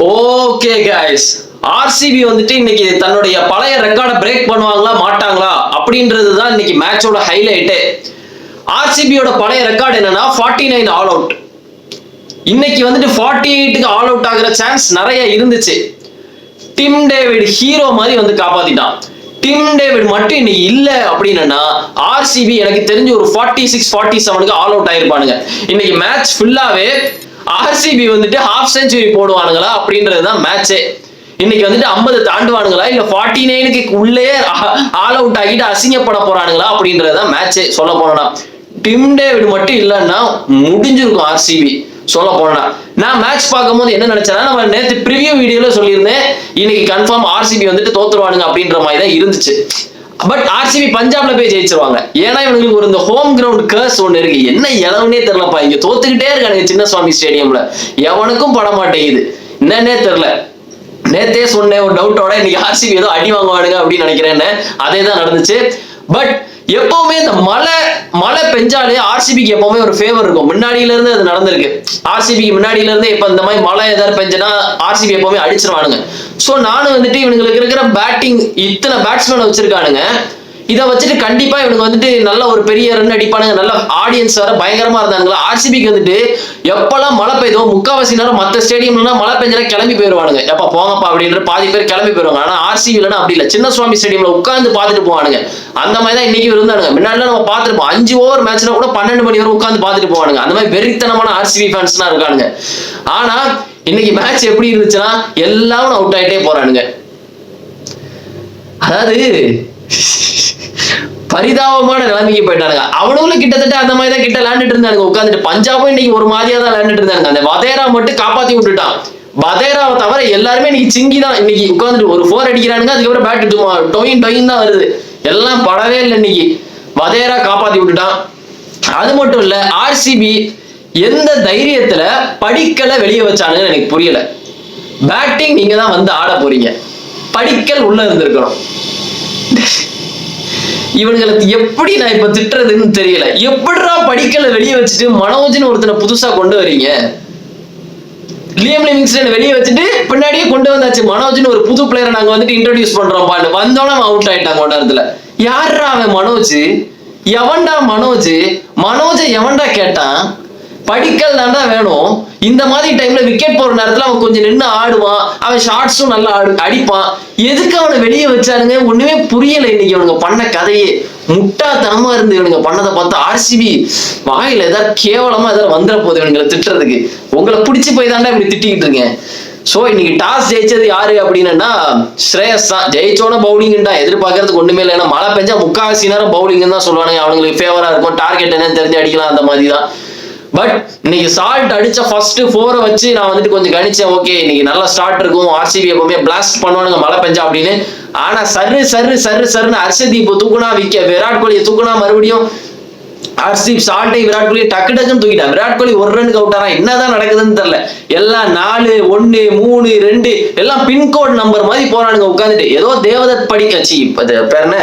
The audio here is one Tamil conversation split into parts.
ஓகே கைஸ், ஆர்சிபி வந்துட்டு இன்னைக்கு தன்னுடைய பழைய ரெக்கார்டை பிரேக் பண்ணுவாங்களா மாட்டாங்களா அப்படின்றது தான் இன்னைக்கு மேட்சோட ஹைலைட்டே. ஆர்சிபியோட பழைய ரெக்கார்டு என்னன்னா 49 ஆல் அவுட். இன்னைக்கு வந்துட்டு 48க்கு ஆல் அவுட் ஆகிற சான்ஸ் நிறைய இருந்துச்சு. டிம் டேவிட் ஹீரோ மாதிரி வந்து காப்பாத்திட்டான். டிம் டேவிட் மட்டும் இன்னைக்கு இல்ல அப்படின்னா ஆர்சிபி எனக்கு தெரிஞ்சு ஒரு 46-47க்கு ஆல் அவுட் ஆயிருப்பானுங்க. இன்னைக்கு மேட்ச் ஃபுல்லாவே ஆர்சிபி வந்துட்டு ஹாஃப் செஞ்சுரி போடுவானுங்களா அப்படின்றது தான் மேட்சே. இன்னைக்கு வந்துட்டு 50 தாண்டுவானுங்களா இல்ல 49க்கு உள்ளே ஆல் அவுட் ஆகிட்டு அசிங்கப்பட போறானுங்களா அப்படின்றது தான் மேட்சே. சொல்ல போனா டிம் டேவிட் மட்டும் இல்லைன்னா முடிஞ்சிருக்கும் ஆர்சிபி. சொல்ல போனா நான் மேட்ச் பார்க்கும்போது என்ன நினைச்சேன்னா, நம்ம நேற்று ப்ரிவியூ வீடியோல சொல்லியிருந்தேன் இன்னைக்கு கன்ஃபார்ம் ஆர்சிபி வந்துட்டு தோத்துருவானுங்க அப்படின்ற மாதிரி தான் இருந்துச்சு. பட் ஆர்சிபி பஞ்சாப்ல போய் ஜெயிச்சிருவாங்க. ஏன்னா இவங்களுக்கு ஒரு இந்த ஹோம் கிரவுண்ட் கர்ஸ் ஒன்று இருக்கு. என்ன இளவுனே தெரியலப்பா, இங்க தோத்துக்கிட்டே இருக்கானுங்க சின்னசுவாமி ஸ்டேடியம்ல. எவனுக்கும் பட மாட்டேங்குது, என்னன்னே தெரியல. நேத்தே சொன்னேன் ஒரு டவுட்டோட இன்னைக்கு ஆர்சிபி ஏதோ அடி வாங்குவானுங்க அப்படின்னு நினைக்கிறேன்னு. அதே தான் நடந்துச்சு. பட் எப்பவுமே இந்த மழை பெஞ்சாலே ஆர்சிபிக்கு எப்பவுமே ஒரு ஃபேவர் இருக்கும். முன்னாடியில இருந்து அது நடந்திருக்கு. ஆர்சிபிக்கு முன்னாடியில இருந்து இப்ப இந்த மாதிரி மழை ஏதாவது பெஞ்சுன்னா ஆர்சிபி எப்பவுமே அடிச்சிருவானுங்க. ஸோ நானும் வந்துட்டு இவனுங்களுக்கு இருக்கிற பேட்டிங் இத்தனை பேட்ஸ்மேன் வச்சிருக்கானுங்க, இதை வச்சுட்டு கண்டிப்பா இவனுக்கு வந்துட்டு நல்ல ஒரு பெரிய ரன் அடிப்பானுங்க. நல்ல ஆடியன்ஸ் வேற பயங்கரமா இருந்தாங்களா. ஆர்சிபிக்கு வந்துட்டு எப்பெல்லாம் மழை பெய்தோ முக்காவாசி நேரம் மற்ற ஸ்டேடியம்ல மழை பெஞ்சா கிளம்பி போயிருவானுங்க. எப்ப போங்கப்பா அப்படின்ற பாதி பேர் கிளம்பி போயிருவாங்க. ஆனா ஆர்சிபி இல்லைன்னா அப்படி இல்லை, சின்னசுவாமி ஸ்டேடியம்ல உட்காந்து பார்த்துட்டு போவானுங்க. அந்த மாதிரி தான் இன்னைக்கு இருந்தானுங்க. முன்னாடிலாம் நம்ம பார்த்துருப்போம் 5 ஓவர் மேட்ச்ல கூட 12 மணி வரை உட்காந்து பார்த்துட்டு போவானுங்க. அந்த மாதிரி வெறித்தனமான ஆர்சிபி ஃபேன்ஸ்லாம் இருக்கானுங்க. ஆனா இன்னைக்கு மேட்ச் எப்படி இருந்துச்சுன்னா எல்லாரும் அவுட் ஆயிட்டே போறானுங்க. அதாவது பரிதாபமான நிலைமைக்கு போயிட்டானுங்க. அவனுங்களும் கிட்டத்தட்ட அந்த மாதிரி தான் கிட்ட விளையாண்டுட்டு இருந்தானுங்க உட்காந்துட்டு. பஞ்சாபும் இன்னைக்கு ஒரு மாதிரியா தான் விளையாண்டுட்டு இருந்தாங்க. அந்த வதேரா மட்டும் காப்பாத்தி விட்டுட்டான். வதேராவை தவிர எல்லாருமே இன்னைக்கு சிங்கி தான். இன்னைக்கு உட்காந்துட்டு ஒரு 4 அடிக்கிறானுங்க, அதுக்கப்புறம் பேட் டொயின் தான் வருது. எல்லாம் படவே இல்லை. இன்னைக்கு வதேரா காப்பாத்தி விட்டுட்டான். அது மட்டும் இல்ல, ஆர்சிபி எந்த தைரியத்துல படிக்கல வெளியே வச்சானுங்கன்னு எனக்கு புரியல. பேட்டிங் நீங்க தான் வந்து ஆட போறீங்க, படிக்கல் உள்ள இருந்திருக்கணும். இவனுங்களுக்கு எப்படி நான் இப்ப திட்டுறதுன்னு தெரியல. எப்படிடா படிக்கல வெளியே வச்சுட்டு மனோஜ்னு ஒருத்தனை புதுசா கொண்டு வரீங்க? லியம் லிவிங்ஸ்டன் வெளியே வச்சுட்டு பின்னாடியே கொண்டு வந்தாச்சு. மனோஜ்னு ஒரு புது பிளேயரை நாங்க வந்துட்டு இன்ட்ரோடியூஸ் பண்றோம். வந்தோட அவுட் ஆயிட்டாங்க கொண்டாரத்துல. யாரா அவன் மனோஜ்? எவன்டா மனோஜை எவன்டா கேட்டான்? படிக்கல் தாண்டா வேணும். இந்த மாதிரி டைம்ல விக்கெட் போற நேரத்துல அவன் கொஞ்சம் நின்று ஆடுவான். அவன் ஷார்ட்ஸும் நல்லா அடிப்பான். எதுக்கு அவனை வெளியே வச்சாருங்க ஒண்ணுமே புரியல. இன்னைக்கு அவனுங்க பண்ண கதையே முட்டாத்தனமா இருந்து இவனுங்க பண்ணதை பார்த்தா ஆர்சிபி வாயில ஏதாவது கேவலமா ஏதாவது வந்துட போகுது இவனுங்களை திட்டுறதுக்கு. உங்களை பிடிச்சி போய் தாண்டா இப்படி திட்டிக்கிட்டு இருக்கேன். சோ இன்னைக்கு டாஸ் ஜெயிச்சது யாரு அப்படின்னா ஸ்ரேயஸ் தான். ஜெயிச்சோன பவுலிங்டா எதிர்பார்க்கறதுக்கு ஒண்ணுமே இல்லை. ஏன்னா மழை பெஞ்சா முக்காவாசி நேரம் பவுலிங் தான் சொல்லுவானுங்க. அவங்களுக்கு ஃபேவரா இருக்கும். டார்கெட் என்னன்னு தெரிஞ்சு அடிக்கலாம் அந்த மாதிரி தான். பட் இன்னைக்கு சால்ட் அடிச்ச ஃபர்ஸ்ட் 4 வச்சு நான் வந்துட்டு கொஞ்சம் கணிச்சேன். ஓகே இன்னைக்கு நல்ல ஸ்டார்ட் இருக்கும், ஆர்சிபி எப்பவுமே பிளாஸ்ட் பண்ணுவானுங்க மழை பெஞ்சா அப்படின்னு. ஆனா சர்ன்னு ஹர்ஷதீப் தூக்குனா, விராட் கோலியை தூக்குனா, மறுபடியும் ஹர்ஷதீப் சால்ட்டை விராட் கோலி டக்குன்னு தூக்கிட்டான். விராட் கோலி ஒரு ரனுக்கு அவுட் ஆனா என்னதான் நடக்குதுன்னு தெரியல. எல்லாம் 4, 1, 3, 2 எல்லாம் பின்கோட் நம்பர் மாதிரி போறானுங்க உட்காந்துட்டு. ஏதோ தேவதத் படிக்காச்சு இப்ப பேர் என்ன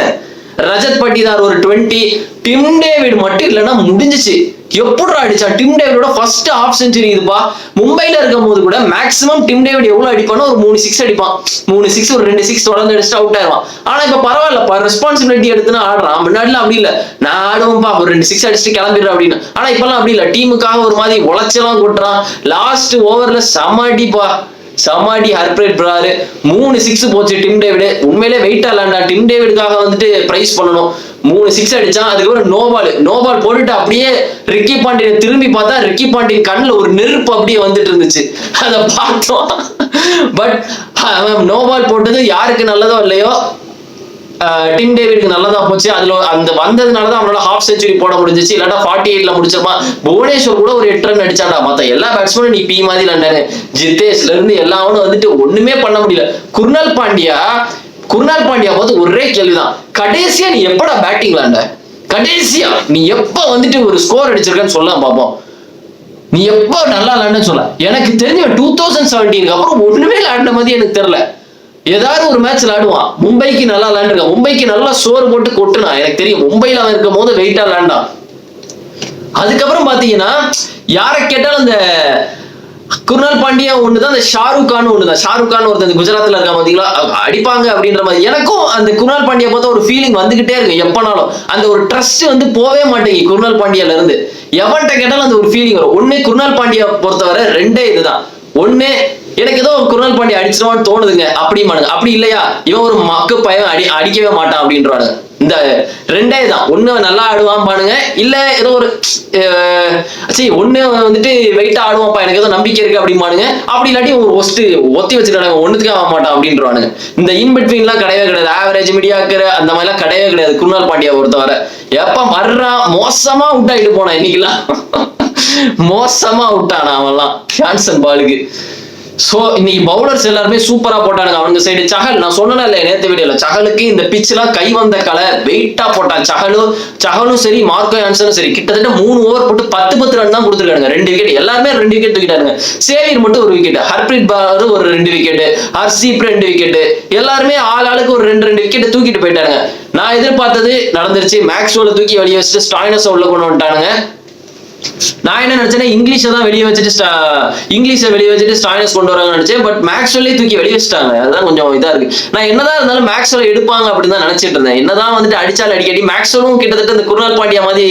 ரஜத் பட்டிதார் ஒரு 20. டிம் டேவிட் மட்டும் இல்லைன்னா முடிஞ்சிச்சு. எப்படா அடிச்சா டிம் டேவிடோட ஃபர்ஸ்ட் ஹாஃப் செஞ்சுரி இதுப்பா. மும்பைல இருக்கும் போது கூட மேக்ஸிமம் டிம் டேவிட் எவ்வளவு அடிப்பானோ ஒரு 3 6 அடிப்பான். 3 6 ஒரு 2 6 தொடர்ந்து அடிச்சுட்டு அவுட் ஆயிடுவான். ஆனா இப்ப பரவாயில்லப்பா, ரெஸ்பான்சிபிலிட்டி எடுத்துன்னு ஆடுறான். முன்னாடிலாம் அப்படி இல்லை, நான் ஆடுவோம்ப்பா ஒரு 2 6 அடிச்சுட்டு கிளம்பிடுறேன் அப்படின்னு. ஆனா இப்பெல்லாம் அப்படி இல்லை, டீமுக்காக ஒரு மாதிரி உழைச்செல்லாம் கொட்டுறான். லாஸ்ட் ஓவர்ல சமாடிப்பா, சமாடி ஹர்ப்ரேட் பிராரு 3 6 போச்சு. டிம் டேவிட் உண்மையிலே வெயிட்டா இல்லண்டா. டிம் டேவிடுக்காக வந்துட்டு பிரைஸ் பண்ணணும். 3 6 அடிச்சான். அதுக்கப்புறம் நோபால் போட்டுட்டு அப்படியே ரிக்கி பாண்டியன் திரும்பி பார்த்தா ரிக்கி பாண்டியன் கண்ணுல ஒரு நெருப்பு அப்படியே வந்துட்டு இருந்துச்சு. அதை பார்த்தோம். பட் நோபால் போட்டது யாருக்கு நல்லதோ இல்லையோ டிம் டேவிட்க்கு நல்லதா போச்சு. அதுல அந்த வந்ததுனாலதான் அவனோட ஹாஃப் செஞ்சுரி போட முடிஞ்சிச்சு. இல்லாட்டா 48ல முடிச்சிருப்பான். புவனேஸ்வர் கூட ஒரு 8 ரன் அடிச்சாடா. மத்த எல்லா பேட்ஸ்மேனும் நீ பி மாதிரி விளாண்டாரு. ஜித்தேஷ்ல இருந்து எல்லாவனும் வந்துட்டு ஒண்ணுமே பண்ண முடியல. குர்னால் பாண்டியா பார்த்து ஒரே கேள்விதான், கடைசியா நீ எப்படா பேட்டிங் விளாண்ட? கடைசியா நீ எப்ப வந்துட்டு ஒரு ஸ்கோர் அடிச்சிருக்கன்னு சொல்லலாம் பாப்போம். நீ எப்ப நல்லா விளாண்டன்னு சொல்ல. எனக்கு தெரிஞ்ச 2017 அப்புறம் ஒண்ணுமே விளாண்ட மாதிரி எனக்கு தெரியல. ஏதாவது ஒரு மேட்ச் விளையாடுவான். மும்பைக்கு நல்லா விளையாண்டுருக்கான். மும்பைக்கு நல்லா சோறு போட்டு கொட்டுனா. எனக்கு தெரியும் மும்பைல அவன் இருக்கும் போது வெயிட்டா விளையாண்டான். அதுக்கப்புறம் பாத்தீங்கன்னா யாரை கேட்டாலும் அந்த குருணால் பாண்டியா ஒண்ணுதான், அந்த ஷாருக் கான் ஒண்ணுதான். ஷாருக் கான் ஒருத்தர் குஜராத்ல இருக்கா பாத்தீங்களா, அடிப்பாங்க அப்படின்ற மாதிரி. எனக்கும் அந்த குருணால் பாண்டியா பார்த்தா ஒரு ஃபீலிங் வந்துகிட்டே இருக்கு எப்பனாலும். அந்த ஒரு ட்ரஸ்ட் வந்து போவே மாட்டேங்குது குருணால் பாண்டியால இருந்து. எவன்கிட்ட கேட்டாலும் அந்த ஒரு ஃபீலிங் வரும். ஒண்ணு குருணால் பாண்டியா பொறுத்தவரை ரெண்டே இதுதான். ஒண்ணு எனக்கு ஏதோ குருணால் பாண்டியா அடிச்சிருவான்னு தோணுதுங்க அப்படிமானுங்க. அப்படி இல்லையா இவன் ஒரு மக்கு பையன் அடிக்கவே மாட்டான் அப்படின்றானுங்க. இந்த ரெண்டே தான். ஒண்ணு நல்லா ஆடுவான் பானுங்க, இல்ல ஏதோ ஒரு சரி ஒண்ணு வந்துட்டு வெயிட்டா ஆடுவான்ப்பா எனக்கு ஏதோ நம்பிக்கை இருக்கு அப்படிமானுங்க. அப்படி இல்லாட்டி ஒரு ஒத்தி வச்சுக்கிறாங்க, ஒண்ணுத்துக்கே ஆக மாட்டான் அப்படின்றானுங்க. இந்த இன்பிட்வீன் எல்லாம் கிடையவே கிடையாது. ஆவரேஜ் மீடியாக்கிற அந்த மாதிரி எல்லாம் கிடையவே கிடையாது குருணால் பாண்டியா பொறுத்தவரை. எப்ப வர்றான் மோசமா அவுட் ஆயிட்டு போனான் இன்னைக்கெல்லாம். மோசமா அவுட் ஆனா அவன்லாம் ஜான்சன் பாலுக்கு. சோ இன்னைக்கு பவுலர்ஸ் எல்லாருமே சூப்பரா போட்டானுங்க. அவங்க சைடு சஹல், நான் சொன்னேன் இல்ல நேத்து வீடியோல, சஹலுக்கு இந்த பிட்ச் எல்லாம் கை வந்த கலை வெயிட்டா போட்டான். சஹலும் சரி மார்க்கோ யான்சனும் சரி கிட்டத்தட்ட 3 ஓவர் போட்டு 10 ரன் தான் கொடுத்துருக்காங்க. 2 விக்கெட், எல்லாருமே 2 விக்கெட் தூக்கிட்டாங்க. சேவியர் மட்டும் 1 விக்கெட், ஹர்ப்ரீத் பார் ஒரு 2 விக்கெட், ஹர்ஷீப் 2 விக்கெட், எல்லாருமே ஆளுக்கு ஒரு 2 விக்கெட் தூக்கிட்டு போயிட்டாங்க. நான் எதிர்பார்த்தது நடந்துருச்சு. மேக்ஸ்வெல்ல தூக்கி வெளியே வச்சுட்டு ஸ்டாய்னஸ் உள்ள கொண்டு வந்துட்டானுங்க. நான் என்ன நினைச்சேன்னா இங்கிலீஷை வெளியே வச்சுட்டு ஸ்டாய்னஸ் கொண்டு வராங்கன்னு நினைச்சேன். பட் மேக்ஸ்வெல்லே தூக்கி வெளியே வச்சுட்டாங்க. அதுதான் கொஞ்சம் இதா இருக்கு. நான் என்னதான் இருந்தாலும் மேக்ஸ்வெல் எடுப்பாங்க அப்படின்னு தான் நினைச்சிட்டு இருந்தேன். என்னதான் வந்துட்டு அடிச்சாலும் அடிக்கடி மேக்ஸ்வெலும் கிட்டத்தட்ட இந்த குருணால் பாண்டியா மாதிரி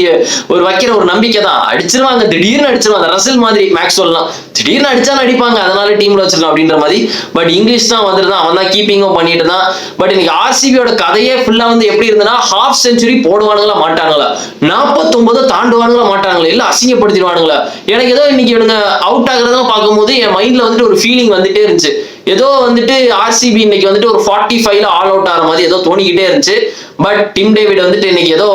ஒரு வைக்கிற ஒரு நம்பிக்கை தான். அடிச்சிருவாங்க, திடீர்னு அடிச்சிருவாங்க. ரசல் மாதிரி மேக்ஸ்வெல்லாம் திடீர்னு அடிச்சாலும் அடிப்பாங்க, அதனால டீம்ல வச்சிருக்கலாம் அப்படின்ற மாதிரி. பட் இங்கிலீஷ் தான் வந்துருந்தான், அவன் தான் கீப்பிங்கும் பண்ணிட்டு தான். பட் இன்னைக்கு ஆர்சிபியோட கதையே ஃபுல்லா வந்து எப்படி இருந்ததுன்னா, ஹாஃப் செஞ்சுரி போடுவானுங்களா மாட்டானுங்களா, 49 தாண்டுவானுங்களா மாட்டானுங்களா, இல்ல அசிங்கப்படுத்திடுவானுங்களா. எனக்கு ஏதோ இன்னைக்கு இவனுங்க அவுட் ஆகுறதெல்லாம் பார்க்கும்போது என் மைண்ட்ல வந்துட்டு ஒரு ஃபீலிங் வந்துட்டே இருந்துச்சு. ஏதோ வந்துட்டு ஆர்சிபி இன்னைக்கு வந்துட்டு ஒரு 45ல ஆல் அவுட் ஆகிற மாதிரி ஏதோ தோணிக்கிட்டே இருந்துச்சு. பட் டிம் டேவிட் வந்துட்டு இன்னைக்கு ஏதோ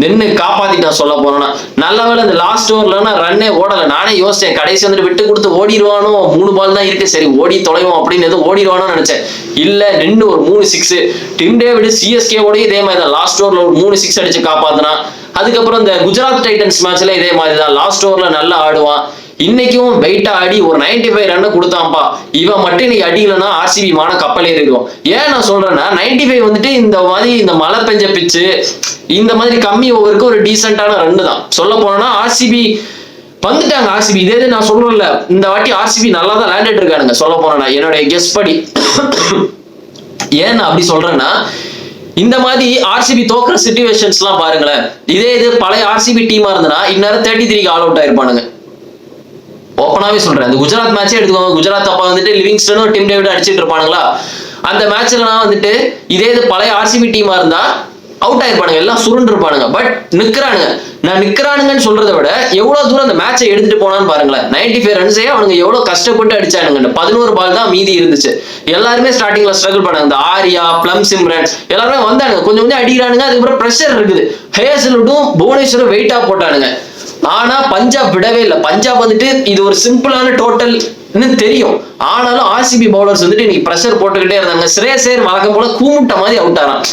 நின்று காப்பாத்திட்டான் சொல்ல போனா. நல்ல வேலை இந்த லாஸ்ட் ஓவர்ல ரன்னே ஓடல. நானே யோசிச்சேன் கடைசி வந்துட்டு விட்டு கொடுத்து ஓடிடுவானோ, 3 பால் தான் இருக்கு, சரி ஓடி தொலைவோம் அப்படின்னு ஏதோ ஓடிடுவானோ நினைச்சேன். இல்ல நின்று ஒரு 3 6. டிம் டேவிட் சிஎஸ்கே ஓட இதே மாதிரி தான் லாஸ்ட் ஓவர்ல ஒரு 3 6 அடிச்சு காப்பாத்தினா. அதுக்கப்புறம் இந்த குஜராத் டைட்டன்ஸ் மேட்ச்ல இதே மாதிரி தான் லாஸ்ட் ஓவர்ல நல்லா ஆடுவான். இன்னைக்கும் வெயிட்டா ஆடி ஒரு 95 ரன் கொடுத்தான்ப்பா. இவன் மட்டும் இன்னைக்கு அடிக்கலன்னா ஆர்சிபி மான கப்பலே இருக்கும். ஏன் நான் சொல்றேன்னா 95 வந்துட்டு இந்த மாதிரி இந்த மழை பெஞ்ச பிச்சு இந்த மாதிரி கம்மி ஓவருக்கு ஒரு டீசென்டான ரன் தான். சொல்ல போனா ஆர்சிபி வந்துட்டாங்க. ஆர்சிபி இதே நான் சொல்றேன்ல, இந்த வாட்டி ஆர்சிபி நல்லா தான் லேண்டட் இருக்கானுங்க சொல்ல போனா என்னுடைய கெஸ் படி. ஏன் அப்படி சொல்றேன்னா, இந்த மாதிரி ஆர்சிபி தோக்குற சிச்சுவேஷன்ஸ் எல்லாம் பாருங்களேன். இது பழைய ஆர்சிபி டீமா இருந்தனா இந்நேரம் 33க்கு ஆல் அவுட் ஆயிருப்பானுங்க. ஓப்பனாவே சொல்றேன். அந்த குஜராத் மேட்சே எடுத்துக்கோங்க. குஜராத் அப்ப வந்துட்டு லிவிங்ஸ்டனும் டிம் டேவிட் அடிச்சிட்டு இருப்பானுங்களா, அந்த மேட்ச்ல வந்துட்டு இதே பழைய ஆர்சிபி டீமா இருந்தா அவுட் ஆயிருப்பானுங்க, எல்லாம் சுருண்டு இருப்பானுங்க. பட் நிக்கிறானுங்க. நான் நிக்கிறானுங்கன்னு சொல்றதை விட எவ்வளவு தூரம் அந்த மேட்சை எடுத்துட்டு போனான்னு பாருங்களேன். 95 ரன்ஸே அவனுங்க எவ்வளவு கஷ்டப்பட்டு அடிச்சானுங்க. 11 பால் தான் மீதி இருந்துச்சு. எல்லாருமே ஸ்டார்டிங்ல ஸ்ட்ரகிள் பண்ணாங்க. இந்த ஆரியா, பிளம் சிம்ரன் எல்லாருமே வந்தானுங்க, கொஞ்சம் கொஞ்சம் அடிக்கிறானுங்க. அதுக்கப்புறம் பிரஷர் இருக்குது. ஹேசல்வுட்டும் புவனேஸ்வரும் வெயிட்டா போட்டானுங்க. ஆனா பஞ்சாப் விடவே இல்லை. பஞ்சாப் வந்துட்டு இது ஒரு சிம்பிளான டோட்டல் தெரியும். ஆனாலும் ஆர்சிபி பவுலர்ஸ் வந்துட்டு இன்னைக்கு பிரஷர் போட்டுக்கிட்டே இருந்தாங்க. ஸ்ரேயர் வழக்கம் போல கூமுட்ட மாதிரி அவுட் ஆறான்.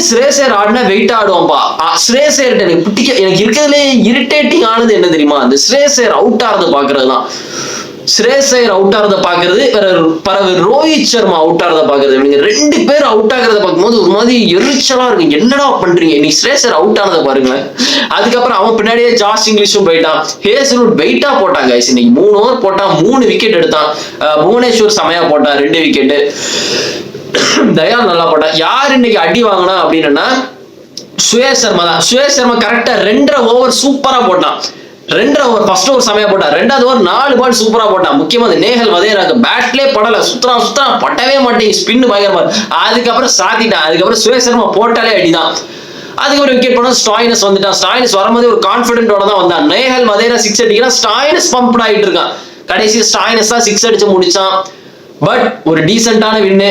ஸ்ரேயர் ஆடினா வெயிட் ஆடுவான்பா. ஸ்ரேயர் எனக்கு இருக்கிறதுலே இரிட்டேட்டிங் ஆனது என்ன தெரியுமா, அந்த ஸ்ரேயர் அவுட் ஆறத பாக்குறதுதான். ஸ்ரேயர் அவுட் ஆறத பாக்குறது, பிறகு ரோஹித் சர்மா அவுட் ஆறத பாக்குறது. நீங்க 2 பேர் அவுட் ஆகிறத பார்க்கும்போது ஒரு மாதிரி எரிச்சலா இருக்கு. என்னடா பண்றீங்க, நீ ஸ்ரேயர் அவுட் ஆனதை பாருங்க. அதுக்கப்புறம் அவன் பின்னாடியே ஜாஸ் இங்கிலீஷும் போயிட்டான். ஹேசல்வுட் வெயிட்டா போட்டாங்க. இன்னைக்கு 3 ஓவர் போட்டான், 3 விக்கெட் எடுத்தான். புவனேஸ்வர் செமையா போட்டான் 2 விக்கெட். தயால் நல்லா போட்டான். யார் இன்னைக்கு அடி வாங்கினா அப்படின்னா சுயேஷ் சர்மா தான். சுயேஷ் சர்மா கரெக்டா 2.5 ஓவர் சூப்பரா போட்டான். 2.5 ஓவர் ஃபர்ஸ்ட் ஓவர் செமையா போட்டான். 2வது ஓவர் 4 பால் சூப்பரா போட்டான். முக்கியமா அந்த நேஹல் வதேராக்கு பேட்லே படல, சுத்தம் பட்டவே மாட்டேங்க, ஸ்பின் பயங்கரமா. அதுக்கப்புறம் சாத்திட்டான். அதுக்கப்புறம் சுயேஷ் சர்மா போட்டாலே அடிதான். அதுக்கப்புறம் விக்கெட் போனா ஸ்டாய்னஸ் வந்துட்டான். ஸ்டாய்னஸ் வரும்போது ஒரு கான்பிடென்டோட தான் வந்தான். நேஹல் வதேரா 6 அடிக்கிறான், ஸ்டாய்னஸ் பம்ப்ட் ஆயிட்டு இருக்கான். கடைசி ஸ்டாய்னஸ் தான் 6 அடிச்சு முடிச்சான். பட் ஒரு டீசென்டான வின்னு.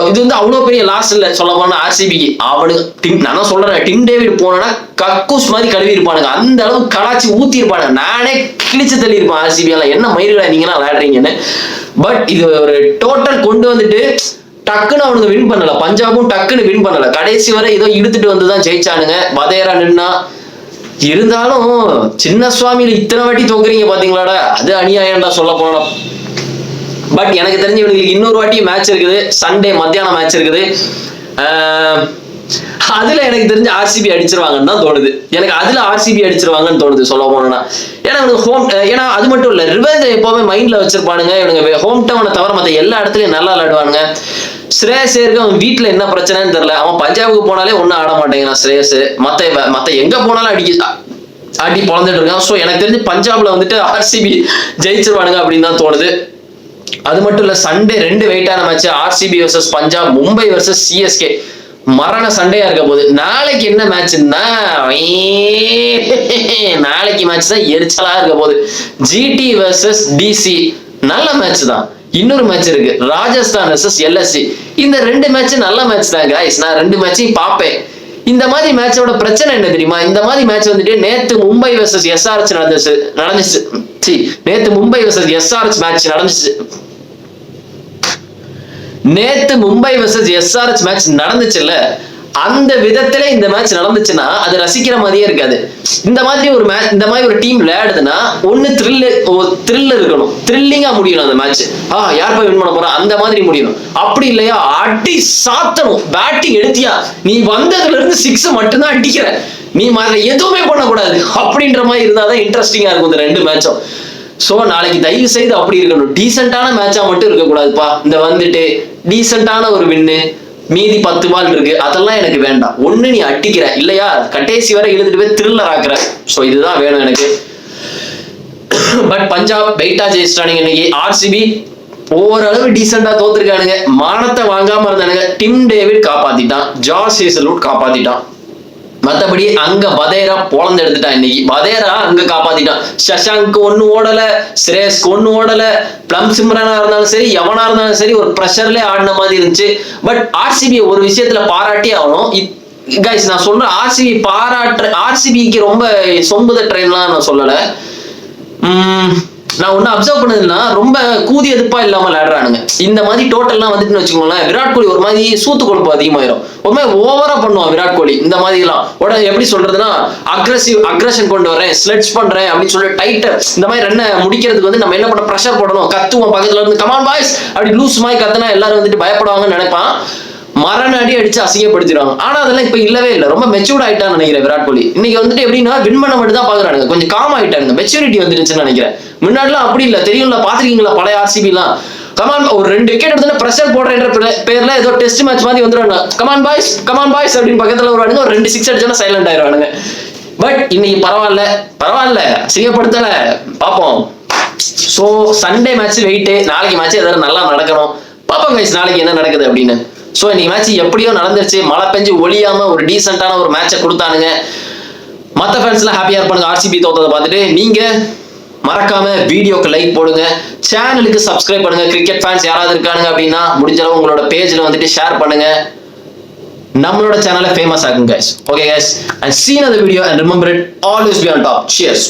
இது வந்து அவ்வளவு பெரிய லாஸ் இல்ல சொல்ல போனா ஆர்சிபிக்கு. அவனுக்கு நான் சொல்றேன், டிம் டேவிட் போனா கக்கூஸ் மாதிரி கழுவி இருப்பானுங்க. அந்த அளவுக்கு கலாச்சி ஊத்தி இருப்பானுங்க. நானே கிழிச்சு தள்ளி இருப்பேன் ஆர்சிபி எல்லாம். என்ன மயிர்களா நீங்கலாம் விளையாடுறீங்கன்னு. பட் இது ஒரு டோட்டல் கொண்டு வந்துட்டு டக்குன்னு அவனுக்கு வின் பண்ணல. பஞ்சாபும் டக்குன்னு வின் பண்ணல. கடைசி வரை ஏதோ இழுத்துட்டு வந்துதான் ஜெயிச்சானுங்க. வதேரா நின்னா. இருந்தாலும் சின்ன சுவாமியில இத்தனை வாட்டி தோக்குறீங்க பாத்தீங்களாடா, அது அநியாயம்டா சொல்ல போனா. பட் எனக்கு தெரிஞ்சு இவங்களுக்கு இன்னொரு வாட்டி மேட்ச் இருக்குது. சண்டே மத்தியானம் மேட்ச் இருக்குது. அதுல எனக்கு தெரிஞ்ச ஆர்சிபி அடிச்சிருவாங்கன்னு தான் தோணுது. எனக்கு அதுல ஆர்சிபி அடிச்சிருவாங்கன்னு தோணுது சொல்ல போனோம்னா. ஏன்னா இவனுக்கு ஏன்னா அது மட்டும் இல்ல, ரிவெஞ்ச் எப்பவுமே மைண்ட்ல வச்சிருப்பானுங்க இவனுங்க. ஹோம் டவுனை தவிர மத்த எல்லா இடத்துலயும் நல்லா விளையாடுவானுங்க. ஸ்ரேயஸ் ஐயருக்கு அவன் வீட்டுல என்ன பிரச்சனைன்னு தெரியல. அவன் பஞ்சாபுக்கு போனாலே ஒன்னும் ஆட மாட்டேங்கிறான் ஸ்ரேயஸ். மத்த எங்க போனாலும் அடி பொழந்துட்டு இருக்கான். ஸோ எனக்கு தெரிஞ்சு பஞ்சாப்ல வந்துட்டு ஆர்சிபி ஜெயிச்சிருவானுங்க அப்படின்னு தான் தோணுது. அது மட்டும் இல்ல, சண்டே 2 வெயிட்டான match, RCB versus Punjab, Mumbai versus CSK. மரண சண்டையா இருக்க போகுது. நாளைக்கு என்ன மேட்ச்னா, நாளைக்கு மேட்ச் தான் எரிச்சலா இருக்க போகுது. ஜிடி வர்சஸ் டிசி, நல்ல மேட்ச் தான். இன்னொரு மேட்ச் இருக்கு, ராஜஸ்தான் வர்சஸ் எல்எஸ்சி. இந்த 2 மேட்ச் நல்ல மேட்ச் தான் கைஸ். நான் 2 மேட்சையும் பார்ப்பேன். இந்த மாதிரி மேட்சோட பிரச்சனை என்ன தெரியுமா? இந்த மாதிரி மேட்ச் வந்துட்டு நேத்து மும்பை வர்சஸ் எஸ்ஆர்எச் நடந்துச்சு. நேத்து மும்பை வர்சஸ் எஸ்ஆர்எச் மேட்ச் நடந்துச்சு. நேத்து மும்பை வர்சஸ் எஸ்ஆர்எச் மேட்ச் நடந்துச்சுல்ல, அந்த விதத்துல இந்த மேட்ச் நடந்துச்சுன்னா அது ரசிக்கிற மாதிரியே இருக்காது. இந்த மாதிரி ஒரு டீம் விளையாடுதுன்னா ஒண்ணு த்ரில் இருக்கணும், த்ரில்லிங்கா முடியணும் அந்த மேட்ச். யார் போய் வின் பண்ண போறா அந்த மாதிரி முடியணும். அப்படி இல்லையா அடி சாத்தணும். பேட்டிங் எடுத்தியா, நீ வந்ததுல இருந்து 6 மட்டும்தான் அடிக்கிற, நீ எதுவுமே பண்ணக்கூடாது அப்படின்ற மாதிரி இருந்தாதான் இன்ட்ரெஸ்டிங்கா இருக்கும் இந்த 2 மேட்சும். சோ நாளைக்கு தயவு செய்து அப்படி இருக்கணும். டீசென்டான மேட்சா மட்டும் இருக்கக்கூடாதுப்பா. இந்த வந்துட்டு டீசென்டான ஒரு வின்னு, மீதி 10 பால் இருக்கு, அதெல்லாம் எனக்கு வேண்டாம். ஒண்ணு நீ அடிக்கிற, இல்லையா கடைசி வரை இழுத்துட்டு போய் த்ரில்லர் ஆக்குற. சோ இதுதான் வேணும் எனக்கு. பட் பஞ்சாப் வெயிட்டா ஜெயிச்சிட்டானுங்க இன்னைக்கு. ஆர்சிபி ஓரளவு டீசெண்டா தோத்துருக்கானுங்க. மானத்தை வாங்காம இருந்தானுங்க. டிம் டேவிட் காப்பாத்திட்டான், ஜாஸ் ஹேசல்வுட் காப்பாத்திட்டான். மத்தபடி அங்க பதேரா பொழந்து எடுத்துட்டான் இன்னைக்கு. பதேரா அங்க காப்பாத்திட்டான். சஷாங்க் ஒண்ணு ஓடல, ஸ்ரேயஸ்க்கு ஒண்ணு ஓடல, பிளம் சிம்ரனா இருந்தாலும் சரி, எவனா இருந்தாலும் சரி, ஒரு ப்ரெஷர்ல ஆடின மாதிரி இருந்துச்சு. பட் ஆர்சிபி ஒரு விஷயத்துல பாராட்டி ஆகணும் கைஸ். நான் சொல்றேன், ஆர்சிபிக்கு ரொம்ப சொம்புத ட்ரெயின்லாம் நான் சொல்லல. நான் ஒண்ணு அப்சர்வ் பண்ணதுன்னா, ரொம்ப கூதி எதிர்ப்பா இல்லாம விளையாடுறானுங்க. இந்த மாதிரி டோட்டல்லாம் வந்துட்டுன்னு வச்சுக்கோங்களேன், விராட் கோலி ஒரு மாதிரி சூத்து கொழுப்பு அதிகமாயிரும். ஒரு மாதிரி ஓவரா பண்ணுவான் விராட் கோலி. இந்த மாதிரி எல்லாம் எப்படி சொல்றதுன்னா, அக்ரஷன் கொண்டு வரேன், ஸ்லெட்ச் பண்றேன் அப்படின்னு சொல்லி டைட்டர் இந்த மாதிரி ரன்னை முடிக்கிறதுக்கு வந்து நம்ம என்ன பண்ண, ப்ரெஷர் போடணும், கத்துவோம் பக்கத்துல இருந்து, கமான் பாய்ஸ் அப்படி லூஸ் மாதிரி கத்துனா எல்லாரும் வந்துட்டு பயப்படுவாங்கன்னு நினைப்பான். மரண அடி அடிச்சு அசிங்கப்படுத்திடுவாங்க. ஆனா அதெல்லாம் இப்ப இல்லவே இல்லை. ரொம்ப மெச்சூர்ட் ஆயிட்டான்னு நினைக்கிறேன் விராட் கோலி. இன்னைக்கு வந்துட்டு எப்படின்னா, வின் பண்ண மட்டும் தான் பாக்குறாங்க. கொஞ்சம் காம் ஆயிட்டாங்க, மெச்சூரிட்டி வந்துருச்சுன்னு நினைக்கிறேன். முன்னாடிலாம் அப்படி இல்லை, தெரியும்ல, பாத்திருக்கீங்களா பழைய ஆர்சிபி எல்லாம். கமான் ஒரு 2 விக்கெட் எடுத்து பிரஷர் போடுற பேர்ல ஏதோ டெஸ்ட் மேட்ச் மாதிரி வந்துருவாங்க. கமான் பாய்ஸ் அப்படின்னு பக்கத்துல வருவானுங்க, ஒரு 2 6 அடிச்சா சைலண்ட் ஆயிடுவானுங்க. பட் இன்னைக்கு பரவாயில்ல செய்யப்படுத்தல, பாப்போம். சோ சண்டே மேட்ச் வெயிட், நாளைக்கு மேட்ச் ஏதாவது நல்லா நடக்கணும். பாப்போம் கைஸ் நாளைக்கு என்ன நடக்குது அப்படின்னு. சோ இன்னைக்கு மேட்ச் எப்படியோ நடந்துருச்சு. மழை பெஞ்சு ஒளியாம ஒரு டீசென்டான ஒரு மேட்சை கொடுத்தானுங்க. மத்த ஃபேன்ஸ் எல்லாம் ஹாப்பியா இருப்பாங்க ஆர்சிபி தோத்ததை பார்த்துட்டு. நீங்க மறக்காம வீடியோக்கு லைக் போடுங்க, சேனலுக்கு சப்ஸ்கிரைப் பண்ணுங்க. கிரிக்கெட் ஃபேன்ஸ் யாராவது இருக்கானுங்க அப்படின்னா முடிஞ்ச அளவு உங்களோட பேஜ்ல வந்துட்டு ஷேர் பண்ணுங்க. நம்மளோட சேனலை ஃபேமஸ் ஆகுங்க guys. Okay guys, and see another video and remember it, always be on top. Cheers.